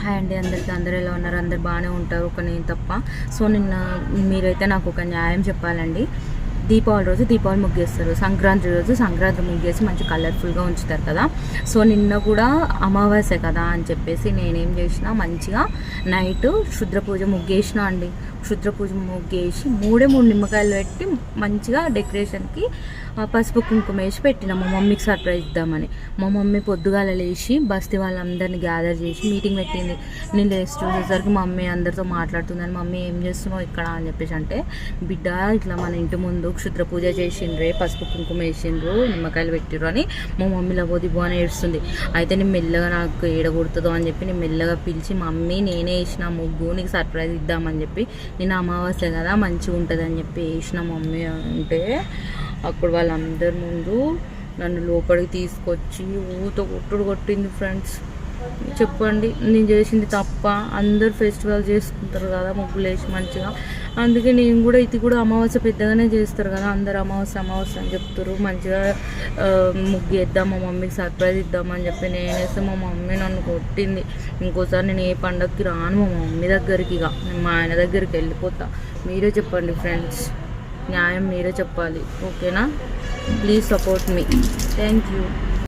Hi అండి అందరికీ. అందరూ ఎలా ఉన్నారు? అందరు బాగానే ఉంటారు, ఒక నేను తప్ప. సో నిన్న మీరైతే నాకు ఒక న్యాయం చెప్పాలండి. దీపావళి రోజు దీపావళి ముగ్గేస్తారు, సంక్రాంతి రోజు సంక్రాంతి ముగ్గేసి మంచి కలర్ఫుల్గా ఉంచుతారు కదా. సో నిన్న కూడా అమావాస్య కదా అని చెప్పేసి నేనేం చేసిన, మంచిగా నైట్ క్షుద్ర పూజ ముగ్గేసిన అండి. క్షుద్ర పూజ ముగ్గేసి 3 నిమ్మకాయలు పెట్టి మంచిగా డెకరేషన్కి పసుపు కుంకుమ వేసి పెట్టిన మా మమ్మీకి సర్ప్రైజ్ ఇద్దామని. మా మమ్మీ పొద్దుగాల లేచి బస్తీ వాళ్ళందరినీ గ్యాదర్ చేసి మీటింగ్ పెట్టింది. నేను లేచి చూసేసరికి మా మమ్మీ అందరితో మాట్లాడుతుందని, మమ్మీ ఏం చేస్తున్నావు ఇక్కడ అని చెప్పేసి అంటే, బిడ్డ ఇట్లా మన ఇంటి ముందు క్షుద్ర పూజ చేసిండ్రే, పసుపు కుంకుమ వేసిండ్రు, నిమ్మకాయలు పెట్టిర్రు అని మా మమ్మీలో పోదిబో అని ఏడుస్తుంది. అయితే నేను మెల్లగా నాకు ఏడగొడుతుందో అని చెప్పి నేను మెల్లగా పిలిచి, మమ్మీ నేనే వేసిన ముగ్గు, నీకు సర్ప్రైజ్ ఇద్దామని చెప్పి, నేను అమావాస్య కదా మంచిగా ఉంటుంది అని చెప్పి వేసిన మమ్మీ అంటే, అప్పుడు వాళ్ళందరి ముందు నన్ను లోపలికి తీసుకొచ్చి ఊతో కొట్టింది. ఫ్రెండ్స్ చెప్పండి, నేను చేసింది తప్ప? అందరు ఫెస్టివల్ చేసుకుంటారు కదా ముగ్గులు వేసి మంచిగా, అందుకే నేను కూడా ఇది కూడా అమావాస్య పెద్దగానే చేస్తారు కదా, అందరు అమావాస్య అమావాస్య అని చెప్తారు. మంచిగా ముగ్గు వేద్దాం, మా మమ్మీకి సర్ప్రైజ్ ఇద్దామని చెప్పి నేనేస్తే మా మమ్మీ నన్ను కొట్టింది. ఇంకోసారి నేను ఏ పండగకి రాను మా మమ్మీ దగ్గరికి, ఇక నేను మా ఆయన దగ్గరికి వెళ్ళిపోతా. మీరే చెప్పండి ఫ్రెండ్స్, న్యాయం మీరే చెప్పాలి, ఓకేనా? Please support me. Thank you.